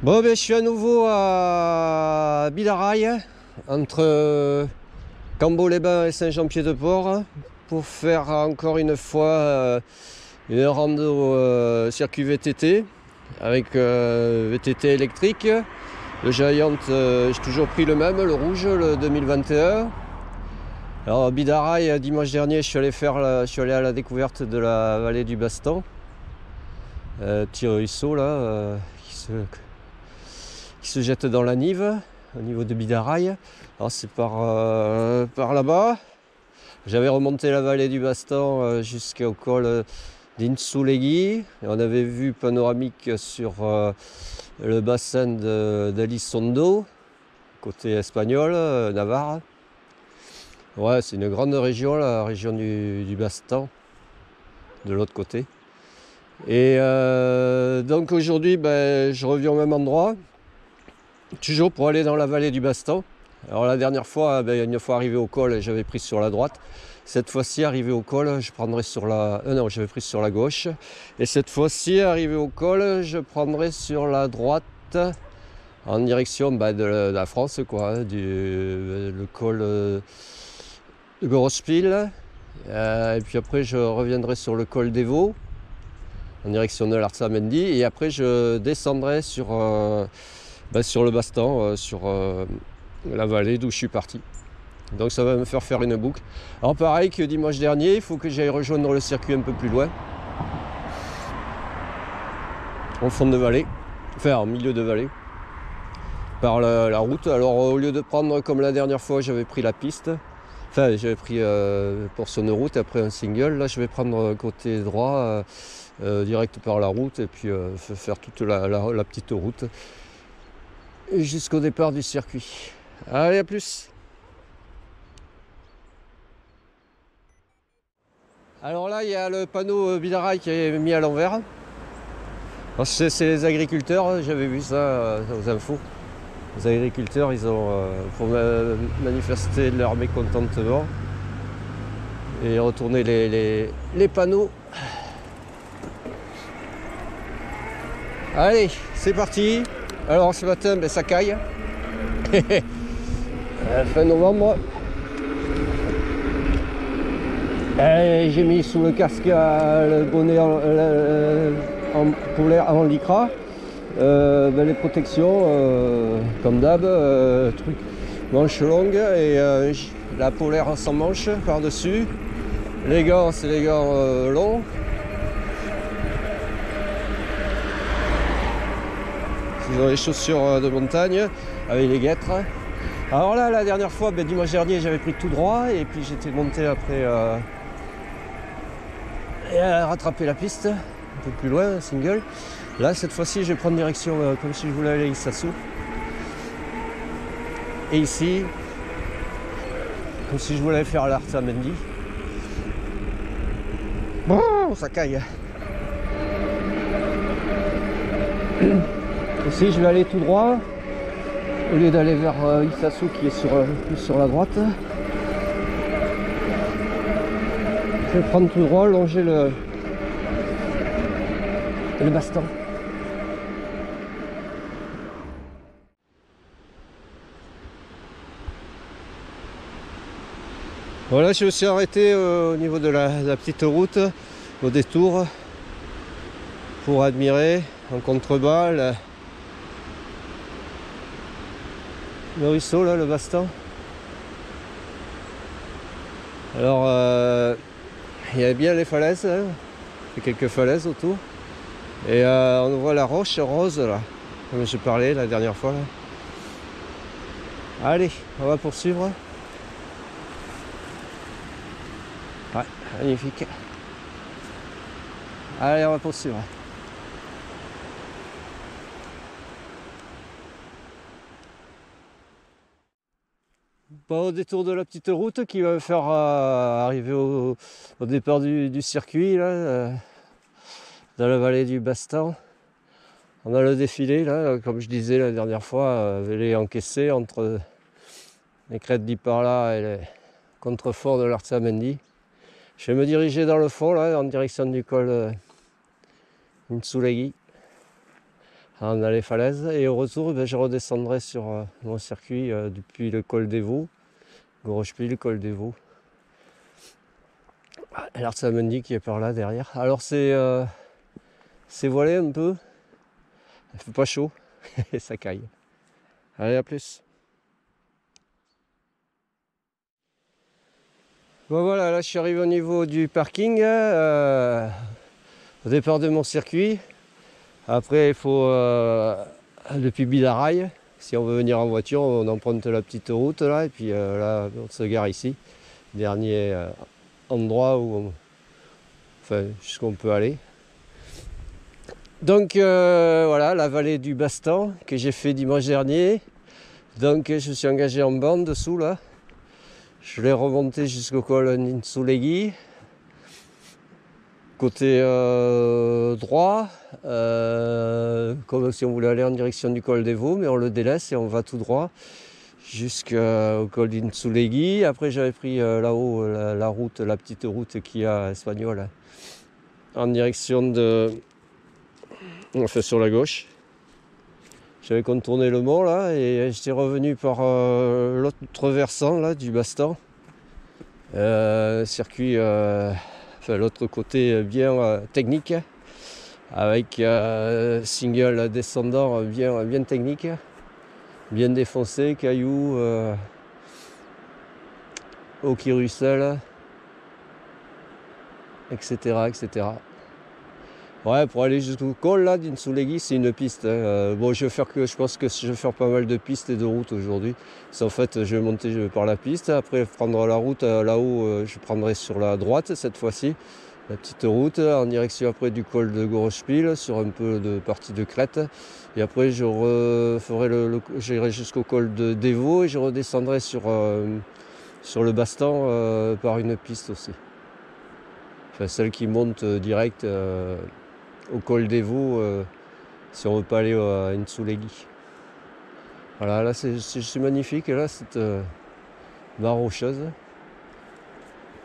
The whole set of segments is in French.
Bon, ben, je suis à nouveau à Bidaraï, entre Cambo-les-Bains et Saint-Jean-Pied-de-Port, pour faire encore une fois une rando circuit VTT, avec VTT électrique. Le Giant, j'ai toujours pris le même, le rouge, le 2021. Alors Bidaraï, dimanche dernier, je suis allé à la découverte de la vallée du Bastan. Petit ruisseau là, qui se jette dans la Nive, au niveau de Bidaraï. Alors c'est par là-bas. J'avais remonté la vallée du Bastan jusqu'au col d'Insulegi. On avait vu panoramique sur le bassin d'Elizondo, côté espagnol, Navarre. Ouais, c'est une grande région, la région du Bastan, de l'autre côté. Et donc aujourd'hui, ben, je reviens au même endroit, toujours pour aller dans la vallée du Bastan. Alors la dernière fois, ben, une fois arrivé au col, j'avais pris sur la droite. Cette fois-ci, arrivé au col, je prendrai sur la... non, j'avais pris sur la gauche. Et cette fois-ci, arrivé au col, je prendrai sur la droite, en direction de la France, quoi, le col de Gorospil. Et puis après, je reviendrai sur le col des Vaux, en direction de l'Arzamendi. Et après, je descendrai sur le Bastan, sur la vallée d'où je suis parti. Donc ça va me faire une boucle. Alors pareil que dimanche dernier, il faut que j'aille rejoindre le circuit un peu plus loin, en fond de vallée, enfin en milieu de vallée, par la route. Alors au lieu de prendre comme la dernière fois, j'avais pris la piste, enfin j'avais pris portion de route après un single. Là je vais prendre côté droit, direct par la route, et puis faire toute la petite route jusqu'au départ du circuit. Allez, à plus. Alors là, il y a le panneau Bidaraï qui est mis à l'envers. C'est les agriculteurs, j'avais vu ça aux infos. Les agriculteurs, ils ont, pour manifester leur mécontentement et retourner les panneaux. Allez, c'est parti. Alors ce matin, ben, ça caille. Fin novembre. J'ai mis sous le casque le bonnet en polaire, en lycra, les protections comme d'hab, manche longue et la polaire sans manche par dessus. Les gants, c'est les gants longs. Ils ont les chaussures de montagne avec les guêtres. Alors là, la dernière fois, ben, dimanche dernier, j'avais pris tout droit et puis j'étais monté après et rattraper la piste un peu plus loin, single. Là, cette fois-ci, je vais prendre direction comme si je voulais aller à Issassu. Et ici, comme si je voulais faire l'Arzamendi. Bon, ça caille. Ici, je vais aller tout droit, au lieu d'aller vers Issassu qui est plus sur la droite. Je vais prendre tout droit, longer le Bastan. Voilà, je me suis arrêté au niveau de la petite route, au détour, pour admirer en contrebas le ruisseau, là, le Bastan. Alors, il y a bien les falaises, hein. Il y a quelques falaises autour. Et on voit la roche rose, là, comme je parlais la dernière fois. Là. Allez, on va poursuivre. Ouais, magnifique. Allez, on va poursuivre. Bon, au détour de la petite route qui va me faire arriver au départ du circuit, là, dans la vallée du Bastan. On a le défilé, là, comme je disais la dernière fois, vallée encaissée entre les crêtes d'Iparla et les contreforts de l'Arzamendi. Je vais me diriger dans le fond, là, en direction du col Insulegi. dans les falaises. Et au retour, je redescendrai sur mon circuit depuis le col des Vaux, Gorospiel, col des Vaux. Alors ça m'indique qu'il est par là derrière. Alors c'est voilé un peu, il fait pas chaud et ça caille. Allez, à plus. Bon voilà, là je suis arrivé au niveau du parking, au départ de mon circuit. Après il faut, depuis Bidaraï, si on veut venir en voiture, on emprunte la petite route là, et puis là on se gare ici. Dernier endroit où jusqu'où on peut aller. Donc voilà, la vallée du Bastan que j'ai fait dimanche dernier. Donc je suis engagé en bande dessous là. Je l'ai remonté jusqu'au col d'Insulegi, côté droit, comme si on voulait aller en direction du col des Vaux, mais on le délaisse et on va tout droit jusqu'au col d'Insulegi. Après j'avais pris là-haut la route, la petite route qu'il y a espagnole, en direction de... enfin sur la gauche. J'avais contourné le mont là et j'étais revenu par l'autre versant là du Bastan. Circuit, l'autre côté bien technique, avec single descendant bien technique, bien défoncé, cailloux, eau qui ruisselle, etc., etc. Ouais, pour aller jusqu'au col là d'Insulegi, c'est une piste. Bon, je pense que je vais faire pas mal de pistes et de routes aujourd'hui. En fait, je vais monter par la piste, après prendre la route là-haut, je prendrai sur la droite cette fois-ci, la petite route en direction après du col de Gorospiel, sur un peu de partie de crête. Et après, j'irai jusqu'au col de Devaux et je redescendrai sur le Bastan par une piste aussi. Enfin, celle qui monte direct au col des Vaux, si on veut pas aller à Insulegi. Voilà, là c'est magnifique, là, cette barre rocheuse.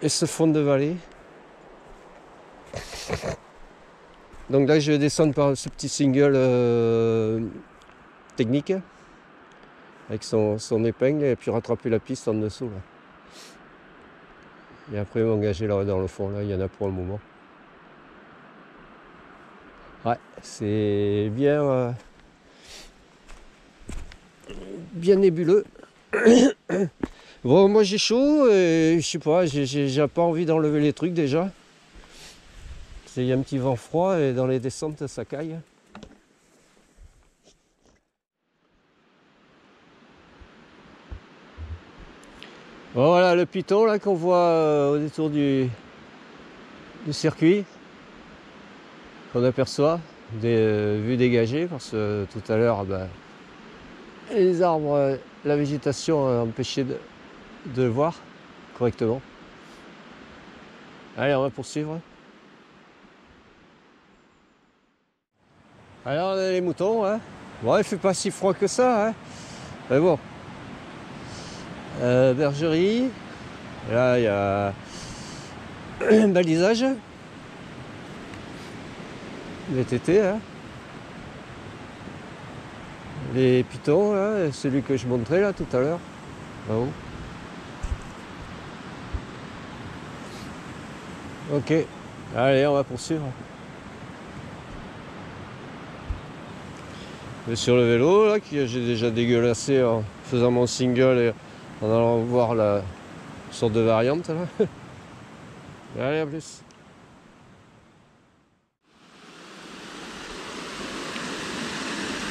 Et ce fond de vallée. Donc là je vais descendre par ce petit single technique, avec son épingle, et puis rattraper la piste en dessous. Là. Et après m'engager là dans le fond, là, il y en a pour un moment. Ouais, c'est bien nébuleux. Bon, moi j'ai chaud et je sais pas, j'ai pas envie d'enlever les trucs déjà. Il y a un petit vent froid et dans les descentes ça caille. Bon, voilà le piton là qu'on voit au détour du circuit, qu'on aperçoit des vues dégagées, parce que tout à l'heure les arbres, la végétation a empêché de le voir correctement. Allez, on va poursuivre. Alors on a les moutons, hein. Bon, il fait pas si froid que ça, hein. Mais bon. Bergerie. Là il y a un balisage. VTT, hein. Les pitons, là, celui que je montrais là tout à l'heure, là-haut. Ok, allez, on va poursuivre. Et sur le vélo, là, que j'ai déjà dégueulassé en faisant mon single et en allant voir la sorte de variante, là. Allez, à plus.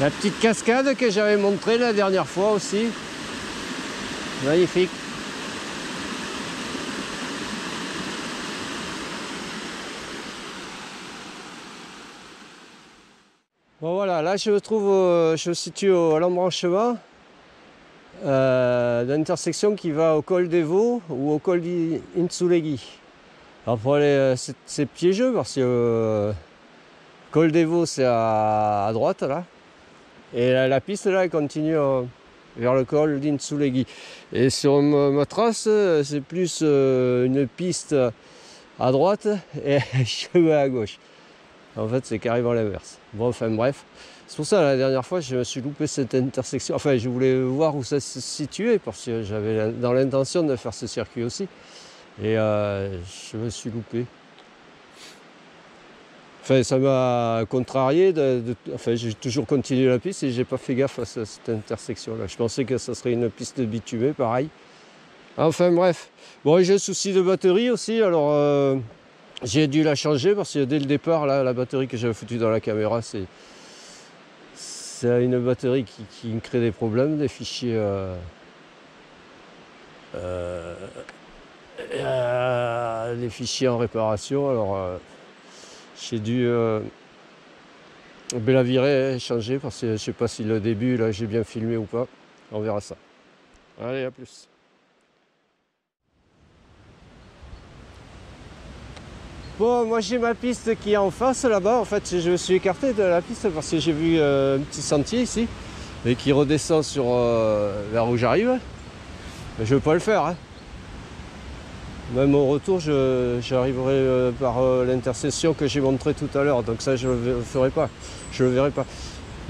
La petite cascade que j'avais montrée la dernière fois aussi. Magnifique. Bon voilà, là je me situe à l'embranchement d'intersection qui va au col des Vaux ou au col d'Insulegi. Alors pour aller, c'est piégeux parce que col des Vaux c'est à droite là. Et la piste là elle continue vers le col d'Insulegi. Et sur ma trace, c'est plus une piste à droite et un chemin à gauche. En fait c'est carrément l'inverse. Bon, enfin bref. C'est pour ça, la dernière fois, je me suis loupé cette intersection. Enfin, je voulais voir où ça se situait, parce que j'avais dans l'intention de faire ce circuit aussi. Et je me suis loupé. Enfin, ça m'a contrarié. Enfin, j'ai toujours continué la piste et j'ai pas fait gaffe à cette intersection-là. Je pensais que ça serait une piste de bitumée, pareil. Enfin, bref. Bon, j'ai un souci de batterie aussi, alors j'ai dû la changer parce que dès le départ, là, la batterie que j'avais foutue dans la caméra, c'est une batterie qui me crée des problèmes, des fichiers en réparation. Alors j'ai dû la virer et changer parce que je sais pas si le début là j'ai bien filmé ou pas. On verra ça. Allez, à plus. Bon, moi j'ai ma piste qui est en face là-bas. En fait, je me suis écarté de la piste parce que j'ai vu un petit sentier ici et qui redescend sur vers où j'arrive. Mais je ne veux pas le faire. Hein. Même au retour, j'arriverai par l'intersection que j'ai montré tout à l'heure. Donc ça, je ne le ferai pas. Je ne le verrai pas.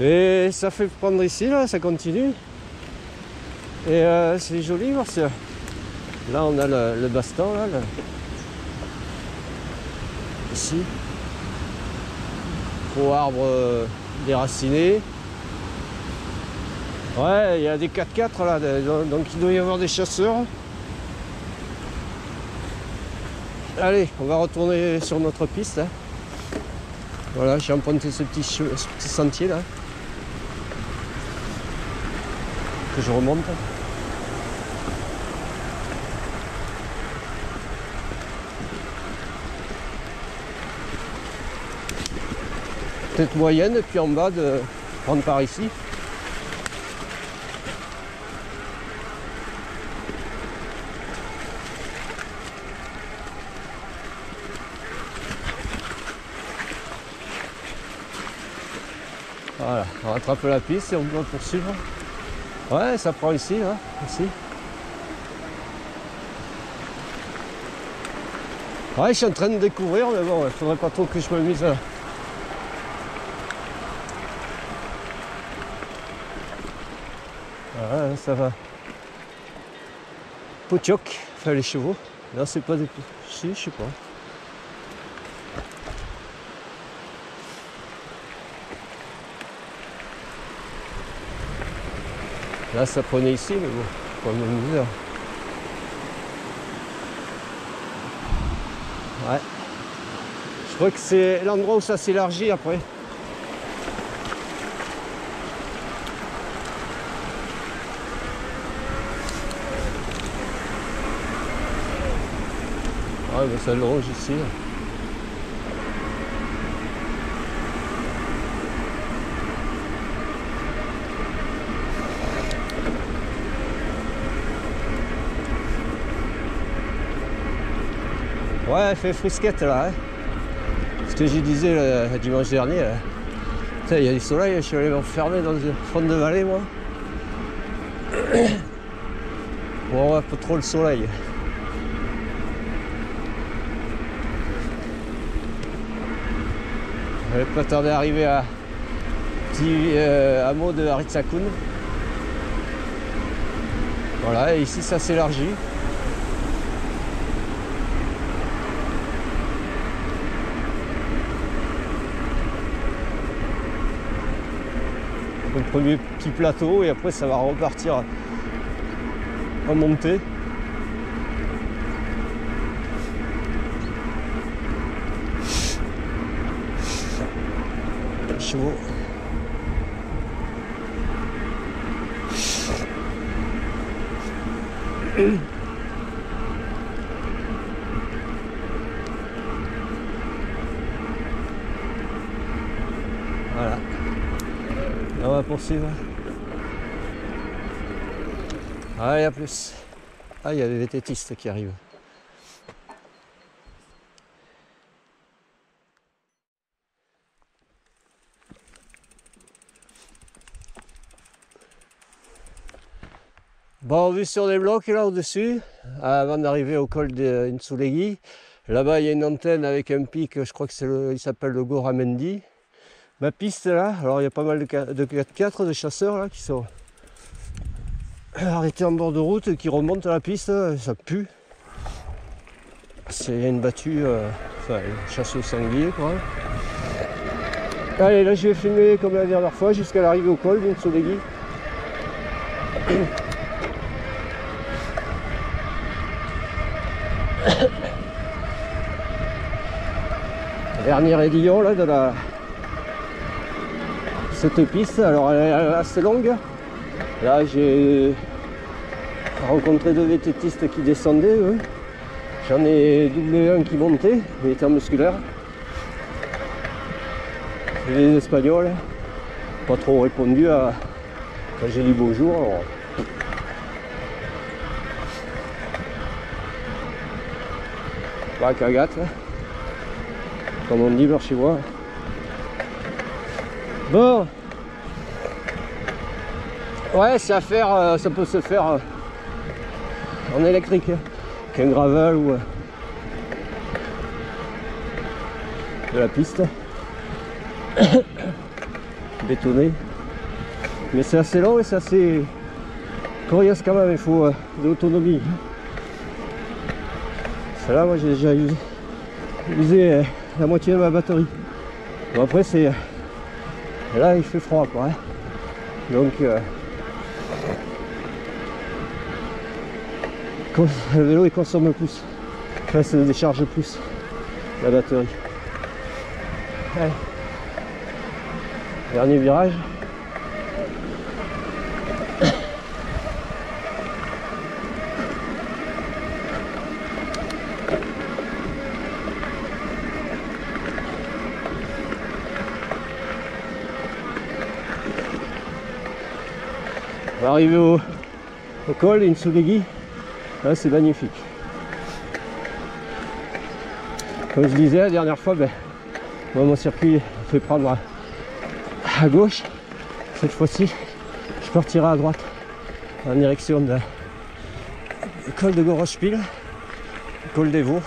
Et ça fait prendre ici, là, ça continue. Et c'est joli parce que là, on a le baston, là. Ici, gros arbre déraciné. Ouais, il y a des 4x4 là, donc il doit y avoir des chasseurs. Allez, on va retourner sur notre piste. Hein. Voilà, j'ai emprunté ce petit sentier là, que je remonte. Peut-être moyenne, et puis en bas de prendre par ici. Voilà, on rattrape la piste et on doit poursuivre. Ouais, ça prend ici, hein, ici. Ouais, je suis en train de découvrir, mais bon, il faudrait pas trop que je me mise là. Ouais, ça va. Potioc, enfin les chevaux. Là, c'est pas des... Si, je sais pas. Là, ça prenait ici, mais bon, pas le même misère. Ouais. Je crois que c'est l'endroit où ça s'élargit après. Ouais, mais ça longe ici. Ouais, il fait frisquette là. Hein. Ce que je disais le dimanche dernier. Il y a du soleil, je suis allé m'enfermer dans une fond de vallée moi. Bon, on voit pas trop le soleil. Je vais pas tarder à arriver à petit hameau de Haritsakun. Voilà, et ici ça s'élargit. Le premier petit plateau et après ça va repartir en montée. Chevaux. Voilà. On va poursuivre. Allez, à plus. Ah, il y a des vététistes qui arrivent. Bon, vue sur des blocs là au-dessus, avant d'arriver au col de Insulegi. Là-bas, il y a une antenne avec un pic, je crois que il s'appelle le Goramendi. ma piste là, alors il y a pas mal de 4x4, de chasseurs là qui sont arrêtés en bord de route et qui remontent à la piste, ça pue. C'est une battue, enfin une chasse au sanglier quoi. Allez, là je vais filmer comme la dernière fois jusqu'à l'arrivée au col d'Insolegui. Dernier aiguillon là de cette piste, alors elle est assez longue. Là j'ai rencontré 2 vététistes qui descendaient, eux. J'en ai doublé un qui montait, il était en musculaire. Et les Espagnols, pas trop répondu à quand j'ai dit bonjour. Alors... Bah, cagate, comme on dit vers chez moi. Bon, ouais, c'est à faire, ça peut se faire en électrique, qu'un gravel ou de la piste bétonné, mais c'est assez long et c'est assez coriace quand même, il faut de l'autonomie. Celle-là, moi j'ai déjà usé la moitié de ma batterie. Bon, après c'est là il fait froid quoi, hein. Donc le vélo il consomme plus, enfin ça décharge plus la batterie. Allez. Dernier virage. On va arriver au col d'Insolegui. Là c'est magnifique. Comme je disais la dernière fois, moi, mon circuit fait prendre à gauche. Cette fois-ci je partirai à droite en direction du col de Gorospiel, col des Vaux.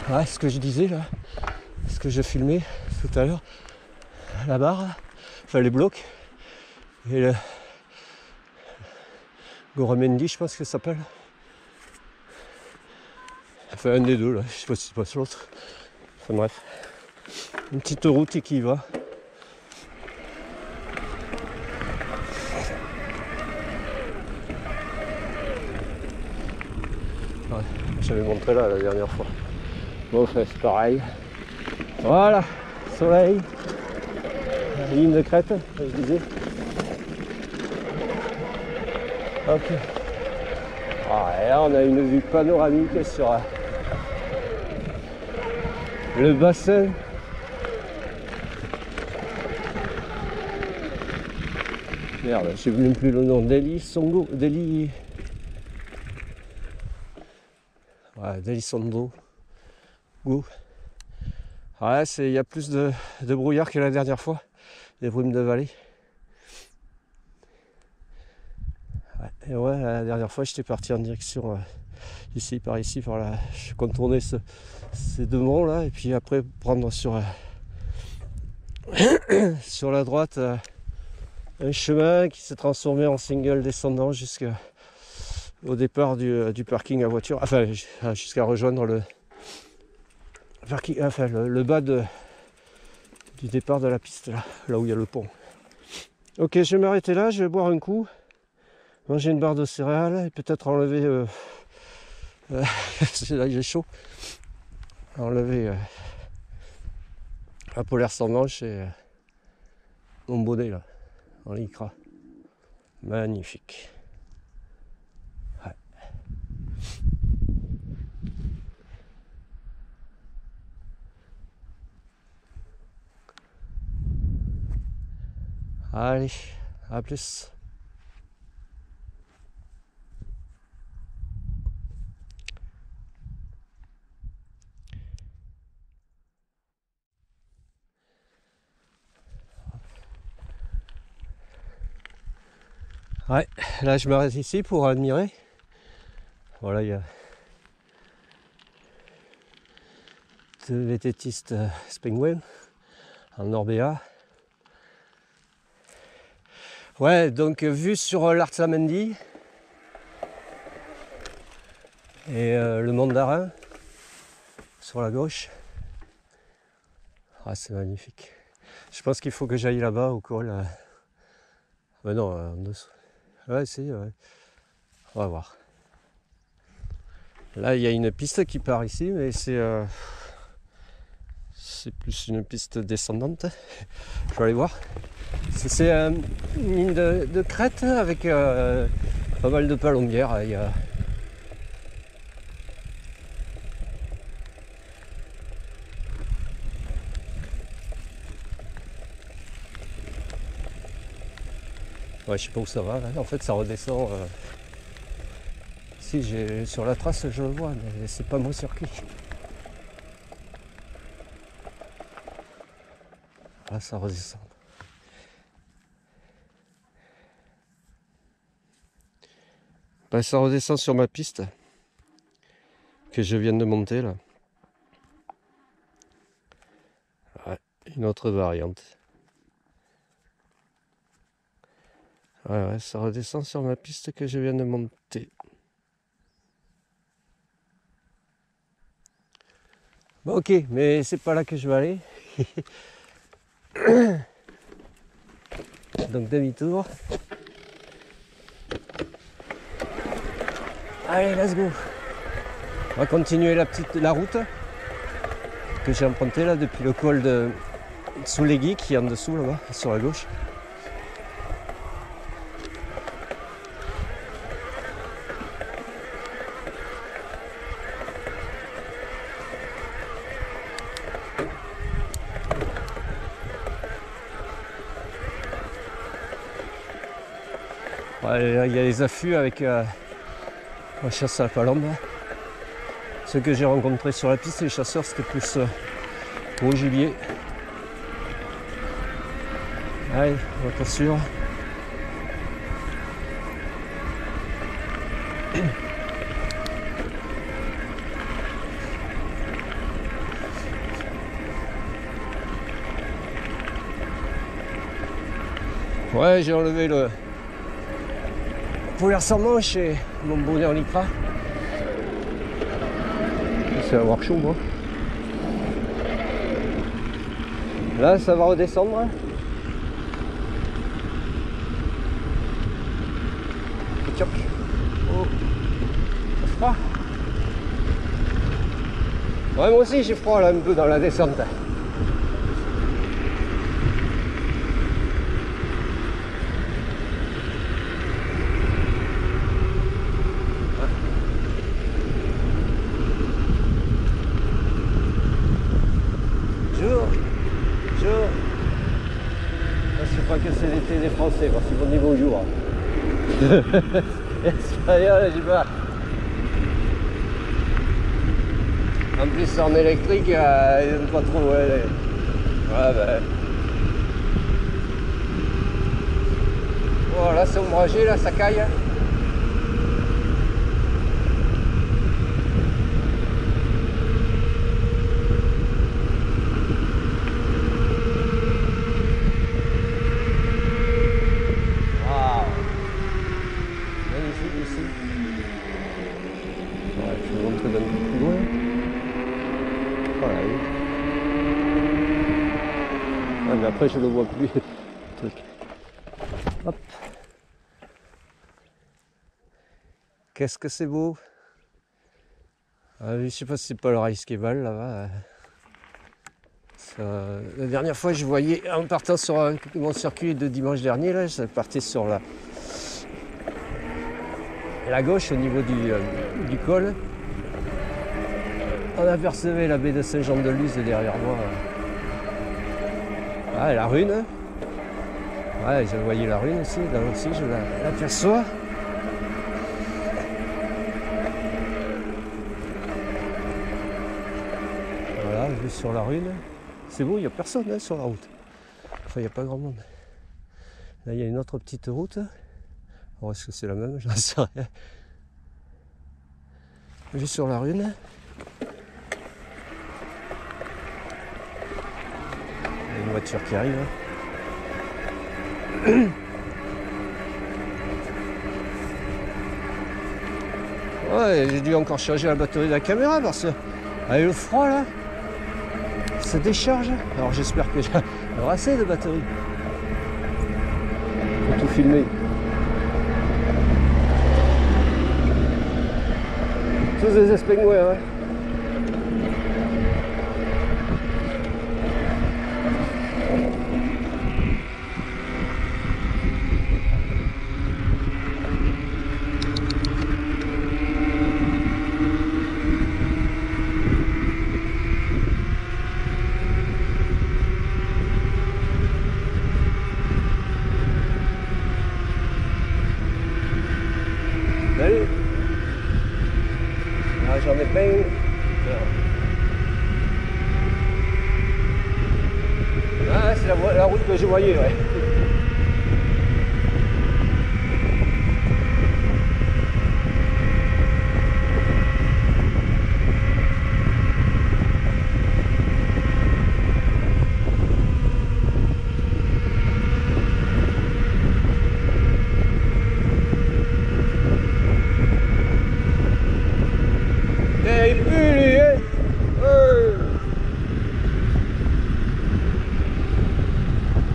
Ouais, ce que je disais là, ce que je filmais tout à l'heure, la barre, enfin les blocs et le Goramendi, je pense que ça s'appelle. Enfin un des deux là, je sais pas si c'est pas sur l'autre. Enfin bref, une petite route qui y va. Ouais, j'avais montré là la dernière fois. Bon, enfin, c'est pareil. Voilà, soleil, la ligne de crête, je disais. Ok. Ah, et là, on a une vue panoramique sur le bassin. Merde, je sais même plus le nom. D'Elisongo. Ouais, d'Elisondo. Go. Ouais, il y a plus de brouillard que la dernière fois. Des brumes de vallée. Ouais, et ouais, la dernière fois, j'étais parti en direction ici, par là. Je contournais ces 2 monts là, et puis après prendre sur sur la droite un chemin qui s'est transformé en single descendant jusqu'au départ du parking à voiture, enfin jusqu'à rejoindre le parking, enfin le bas du départ de la piste là où il y a le pont. Ok, je vais m'arrêter là, je vais boire un coup, manger une barre de céréales et peut-être enlever là il est chaud, enlever la polaire sans manche et mon bonnet là en lycra, magnifique. Ouais. Allez, à plus. Ouais, là je m'arrête ici pour admirer. Voilà, il y a vététiste Spengwen en Orbea. Ouais, donc vue sur l'Artsamendi et le Mandarin sur la gauche. Ah, c'est magnifique. Je pense qu'il faut que j'aille là-bas au col. Mais non, en dessous. Ouais, si, ouais. On va voir. Là, il y a une piste qui part ici, mais c'est plus une piste descendante. Je vais aller voir. C'est une ligne de crête avec pas mal de palombières. Il y a... Ouais, je sais pas où ça va. Là. En fait, ça redescend. Si, sur la trace, je le vois, mais c'est pas mon circuit. Là, ça redescend. Ben, ça redescend sur ma piste que je viens de monter là. Ouais, une autre variante. Ouais, ça redescend sur ma piste que je viens de monter. Bon, ok, mais c'est pas là que je vais aller. Donc demi-tour. Allez, let's go. On va continuer la route que j'ai empruntée là depuis le col de Soulegui qui est en dessous là-bas, sur la gauche. Ouais, il y a les affûts avec la chasse à la palombe. Ceux que j'ai rencontrés sur la piste, les chasseurs, c'était plus gros gibier. Allez, on va poursuivre. Ouais, j'ai enlevé le foulard sans manche et mon bonnet en lycra. C'est avoir chaud, moi. Là, ça va redescendre. Tchoc. Oh, c'est froid. Ouais, moi aussi j'ai froid là un peu dans la descente. Que c'est l'été des Français parce qu'ils vont dire bonjour. Espagnol, je sais pas. En plus en électrique, ils n'aiment pas trop. Ouais, ben. Oh là c'est ombragé, là ça caille. Mais après je le vois plus. Truc. Hop. Qu'est-ce que c'est beau. Je sais pas si c'est pas le Reichskeval là-bas. La dernière fois je voyais en partant sur mon circuit de dimanche dernier, là, je partais sur la gauche au niveau du col. On apercevait la baie de Saint-Jean-de-Luz derrière moi. Ah, la rune. Ouais, je voyais la rune aussi, là aussi je l'aperçois. Voilà, vue sur la rune. C'est beau, il n'y a personne hein, sur la route. Enfin, il n'y a pas grand monde. Là, il y a une autre petite route. Alors, est-ce que c'est la même? J'en sais rien. Vue sur la rune. voiture qui arrive. Ouais, j'ai dû encore charger la batterie de la caméra parce que avec le froid là, ça décharge. Alors j'espère que j'ai assez de batterie pour tout filmer. Tous des espègnois, hein. Salut. Ah, j'en ai plein. Ah, c'est la route que je voyais, ouais. Il pue, lui, hein.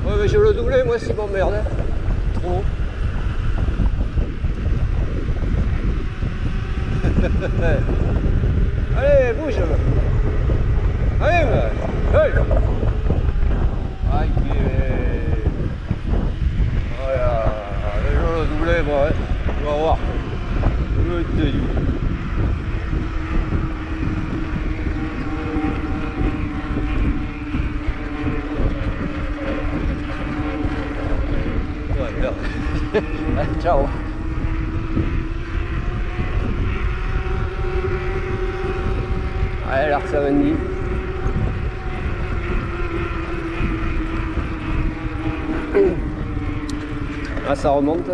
Ouais, mais je le doublais, moi, c'est m'emmerde. Hein. Trop. Allez, bouge. Allez, hey. Aïe. Voilà. Je le doublais, moi, hein. On va voir. Je te dis. Ciao. Allez, l'Arsavendi. Ah, ça remonte.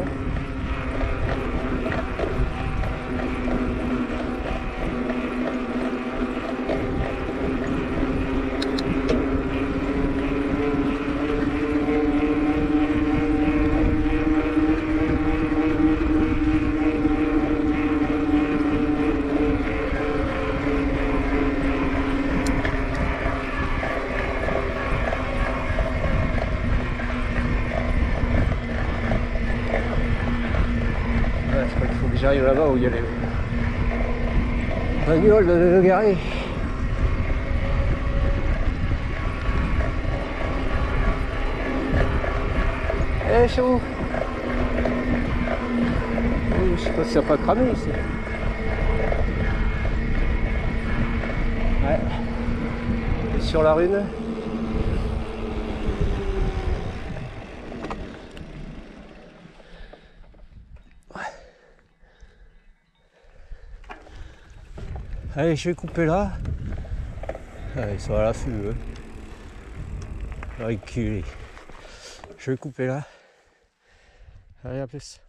Je crois qu'il faut que j'arrive là-bas où il y a les bagnoles de garer. Eh, chaud. Je sais pas si ça n'a pas cramé ici. Ouais. Et sur la rune. Allez, je vais couper là. Ah, ils sont à l'affût, eux. Reculé. Je vais couper là. Allez, à plus.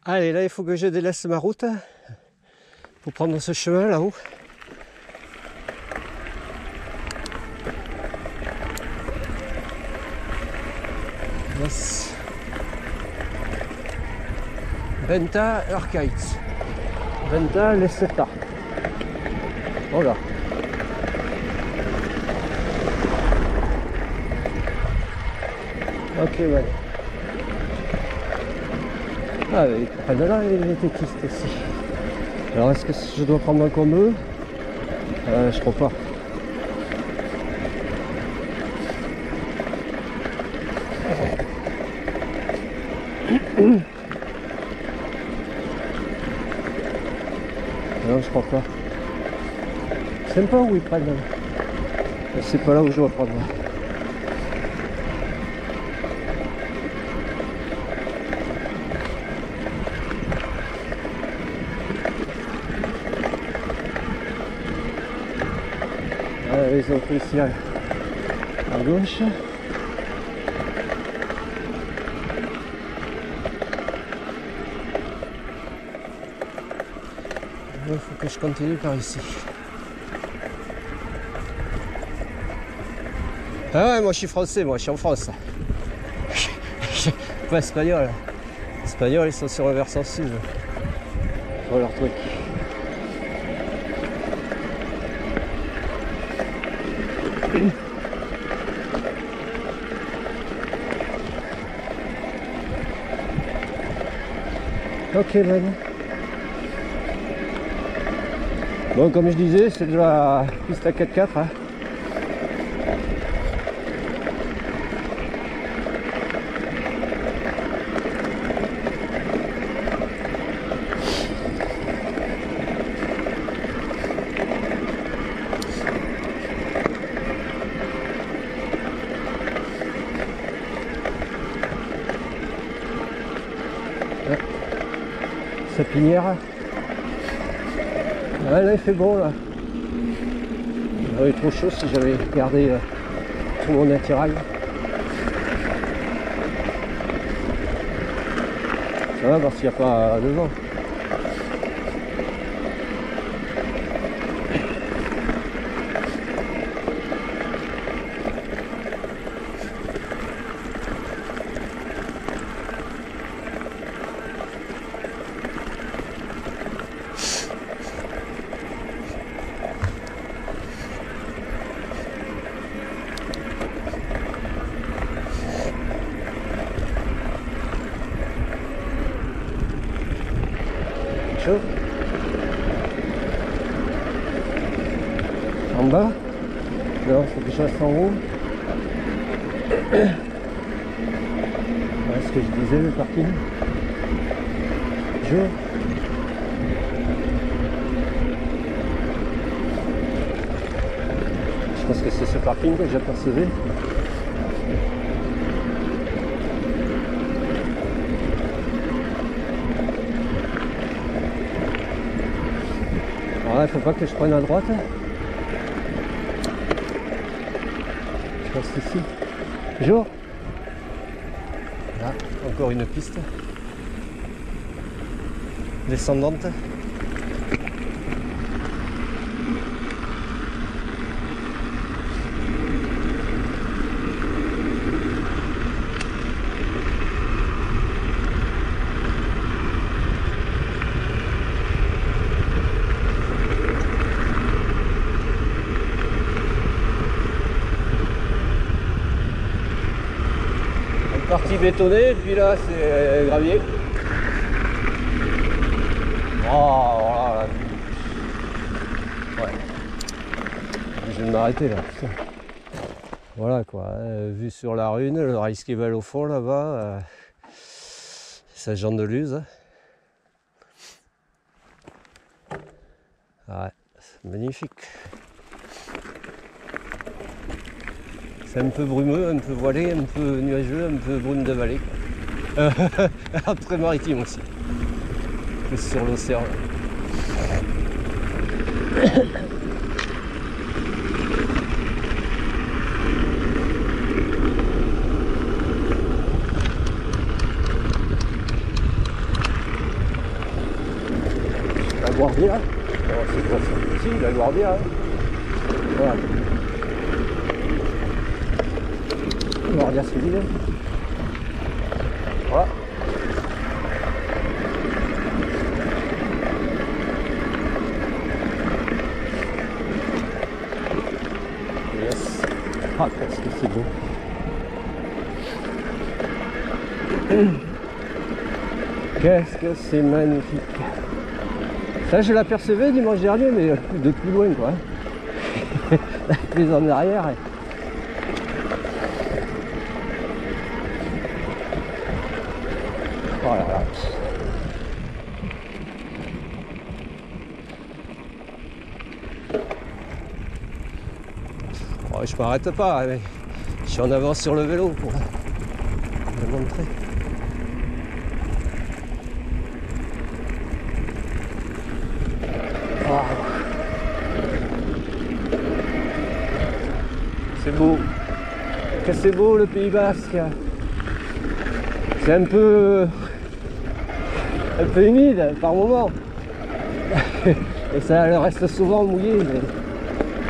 Allez, là, il faut que je délaisse ma route pour prendre ce chemin là-haut. Yes. Venta Arcades. Venta Leseta. Voilà. Ok, ouais. Ah, ils prennent là les tétistes aussi. Alors, est-ce que je dois prendre un comme eux? Je crois pas. Non, je crois pas. Je sais pas où ils prennent. C'est pas là où je dois prendre. Les autres ici à gauche. Il faut que je continue par ici. Ah ouais, moi je suis français, moi je suis en France. Pas espagnol. Les Espagnols ils sont sur le versant sud. Pour leur truc. Ok Ben. Bon comme je disais, c'est de la piste à 4x4. Hein. Sapinière. Ouais, là il fait bon là. J'aurais eu trop chaud si j'avais gardé tout mon attirail. Ça va parce qu'il n'y a pas de vent. Chaud. En bas. Non, faut que je reste en haut. Voilà ce que je disais, le parking. Chaud. Je pense que c'est ce parking que j'apercevais. Il ne faut pas que je prenne à droite. Je passe ici. Bonjour. Là, encore une piste. Descendante. Partie bétonnée, et puis là c'est gravier. Oh, voilà. Ouais. Je vais m'arrêter là. Putain. Voilà quoi, vue sur la Rhune, le Reichskevel au fond là-bas. Saint-Jean de Luz. Ouais, c'est magnifique. C'est un peu brumeux, un peu voilé, un peu nuageux, un peu brume de vallée. Très maritime aussi. Plus sur l'océan. La Guardia. Oh, c'est quoi ça? Si, la Guardia. Hein. Voilà. Guardia civile. Voilà. Yes. Ah, qu'est-ce que c'est beau. Qu'est-ce que c'est magnifique. Ça, je l'apercevais dimanche dernier, mais de plus loin, quoi. Plus en arrière. Oh là là. Oh, je m'arrête pas, mais je suis en avance sur le vélo pour le montrer. Oh. C'est beau. Que c'est beau le Pays Basque. C'est un peu humide par moment. Et ça reste souvent mouillé. Mais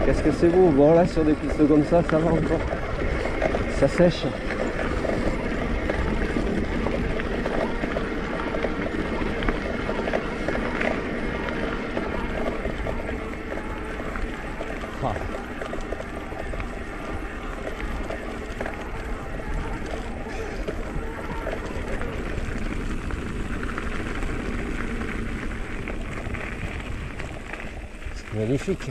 qu'est-ce que c'est beau. Bon là sur des pistes comme ça va encore. ça sèche. Ah. C'est magnifique.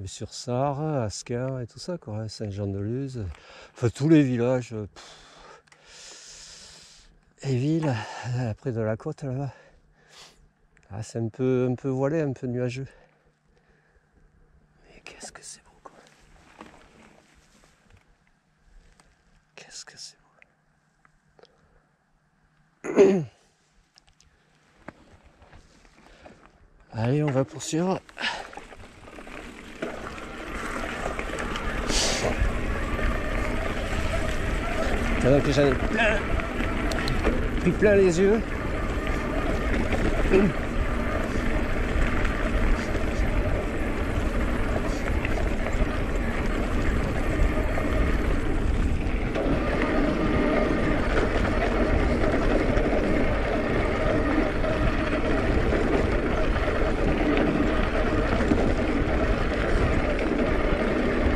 Sur Sarre, Asquin et tout ça, quoi, Saint-Jean-de-Luz, enfin tous les villages et villes près de la côte là-bas. Ah, c'est un peu voilé, un peu nuageux. Mais qu'est-ce que c'est beau, quoi. Qu'est-ce que c'est beau. Allez, on va poursuivre. Maintenant que j'en ai pris plein les yeux.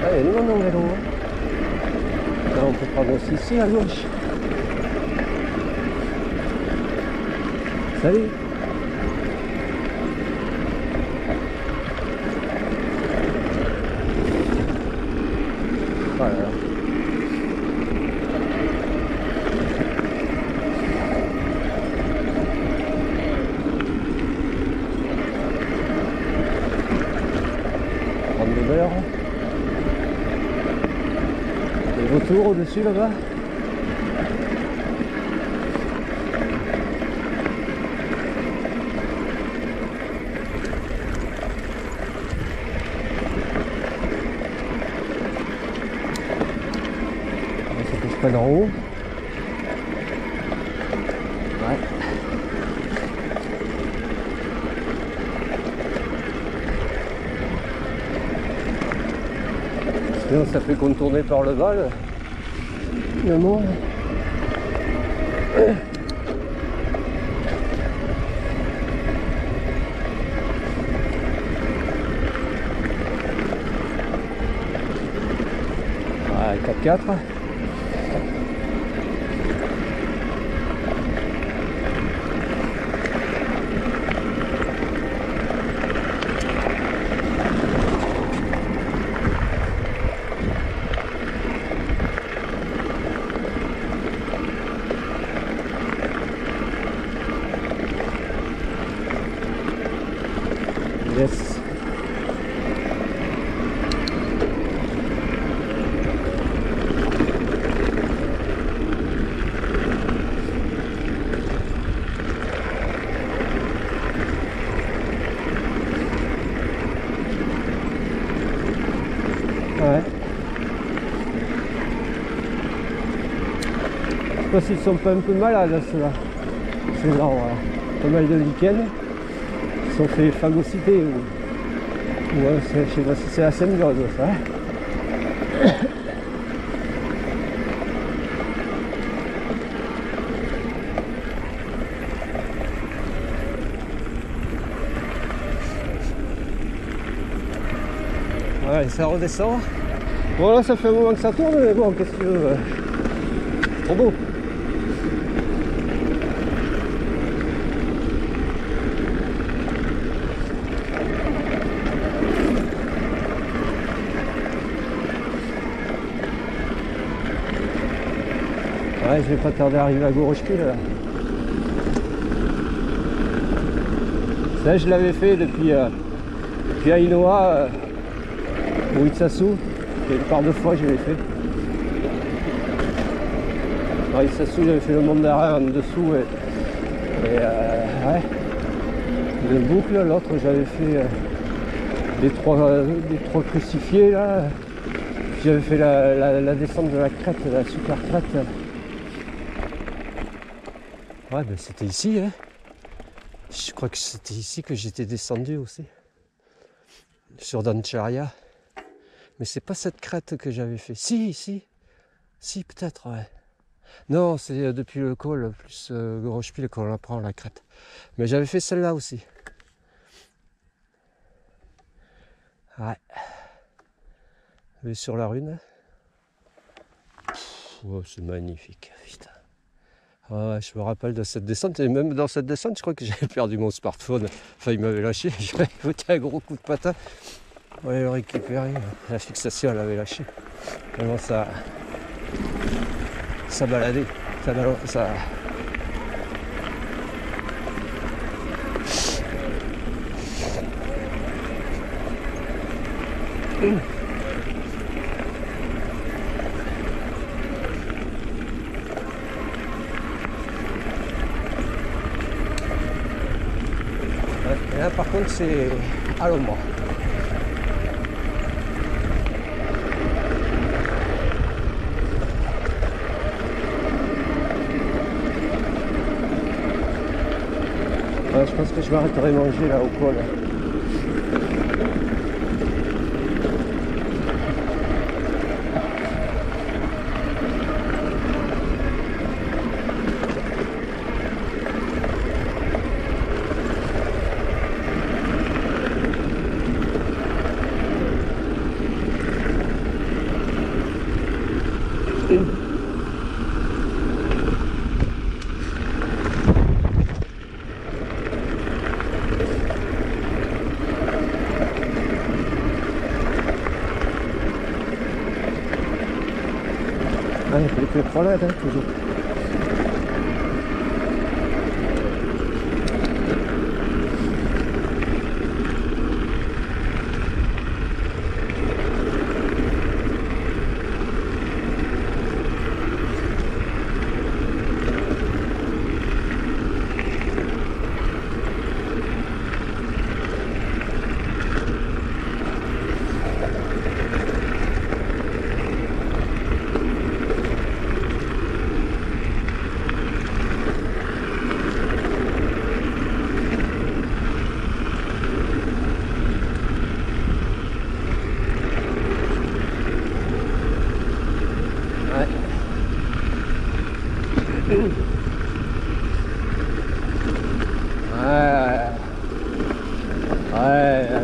Ah, il y a du monde en vélo. Là, on peut prendre aussi ici à gauche. Salut. Voilà. Prendre de l'heure. Et retour au-dessus là-bas. Pas d'en haut. Ouais. Sinon ça fait contourner par le bas le monde. Ouais, 4x4. Yes. Ouais. Je sais pas s'ils sont pas un peu malades ceux-là. Ces arbres, voilà. Pas mal de lichens. Ils sont fait phagocyter ou je sais pas si c'est la symbiose ça. Ouais, ça redescend. Bon là ça fait un moment que ça tourne, mais bon qu'est-ce que tu veux. Trop beau. Ouais, je vais pas tarder à arriver à Gorochki là. Ça je l'avais fait depuis Ainoa ou Itsatsu. Une part de fois je l'ai fait. Alors Itsatsu j'avais fait le monde d'arrêt en dessous et ouais. De boucle, l'autre j'avais fait des trois crucifiés là. J'avais fait la descente de la crête, la super crête. Ouais, ben c'était ici, hein. Je crois que c'était ici que j'étais descendu aussi. Sur Dancharya. Mais c'est pas cette crête que j'avais fait. Si, peut-être, ouais. Non, c'est depuis le col, plus Gorochpil qu'on la prend la crête. Mais j'avais fait celle-là aussi. Ouais. Et sur la rune. Oh, c'est magnifique, putain. Ouais, je me rappelle de cette descente, et même dans cette descente, je crois que j'avais perdu mon smartphone. Enfin, il m'avait lâché, j'avais foutu un gros coup de patin. On va le récupérer. La fixation, elle avait lâché. Vraiment, ça baladait. Ça... Et là, par contre, c'est à l'ombre. Ouais, je pense que je m'arrêterai manger là au col. Ah, il y a quelques prolades, hein, toujours.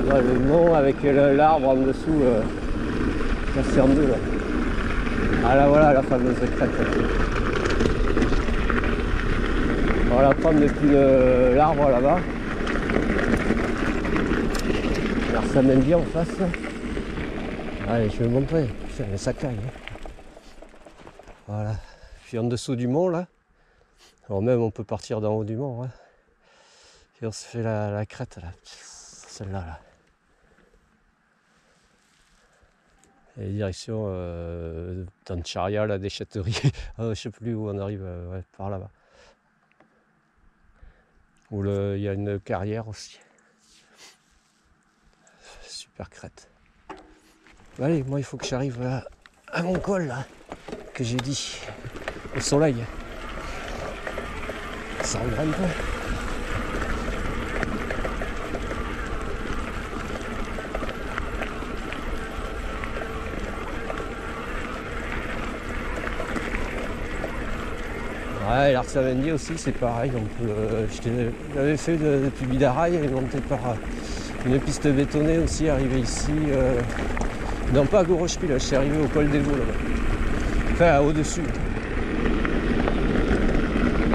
Ouais, le mont avec l'arbre en dessous, cassé en deux là. Ah là voilà la fameuse crête. On va la prendre depuis l'arbre là-bas. Alors ça mène bien en face. Allez, je vais vous montrer. Putain, mais ça caille. Hein. Voilà. Puis en dessous du mont là. Alors même on peut partir d'en haut du mont. Hein. Et on se fait la crête là. Celle-là là. Et direction Dancharya, la déchetterie. Je sais plus où on arrive, ouais, par là-bas. Où il y a une carrière aussi. Super crête. Allez, moi il faut que j'arrive à mon col là, que j'ai dit, au soleil. Ça en grimpe. Ouais, l'Arsamendi aussi c'est pareil, je l'avais fait depuis Bidaraï et monté par une piste bétonnée aussi, arrivé ici, non pas à Gorochpil, je suis arrivé au col des Vaux là-bas, enfin au-dessus.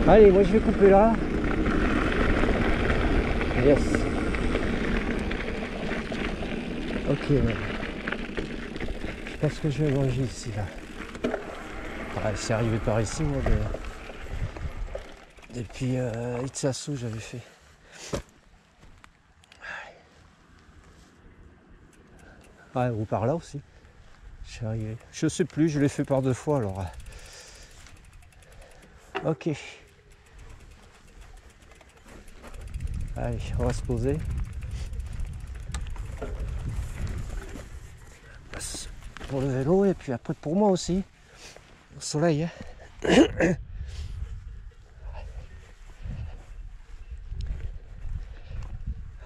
Allez, moi je vais couper là. Yes. Ok, je pense que je vais manger ici là. Ouais, c'est arrivé par ici moi depuis Itsasou j'avais fait. Ouais, ou par là aussi. Je suis arrivé. Je sais plus, je l'ai fait par 2 fois alors. Ok. Allez, on va se poser. Pour le vélo et puis après pour moi aussi. Au soleil. Hein.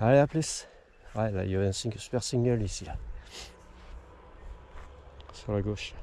Allez, à plus. Ouais, là, il y avait un super single ici, là. Sur la gauche.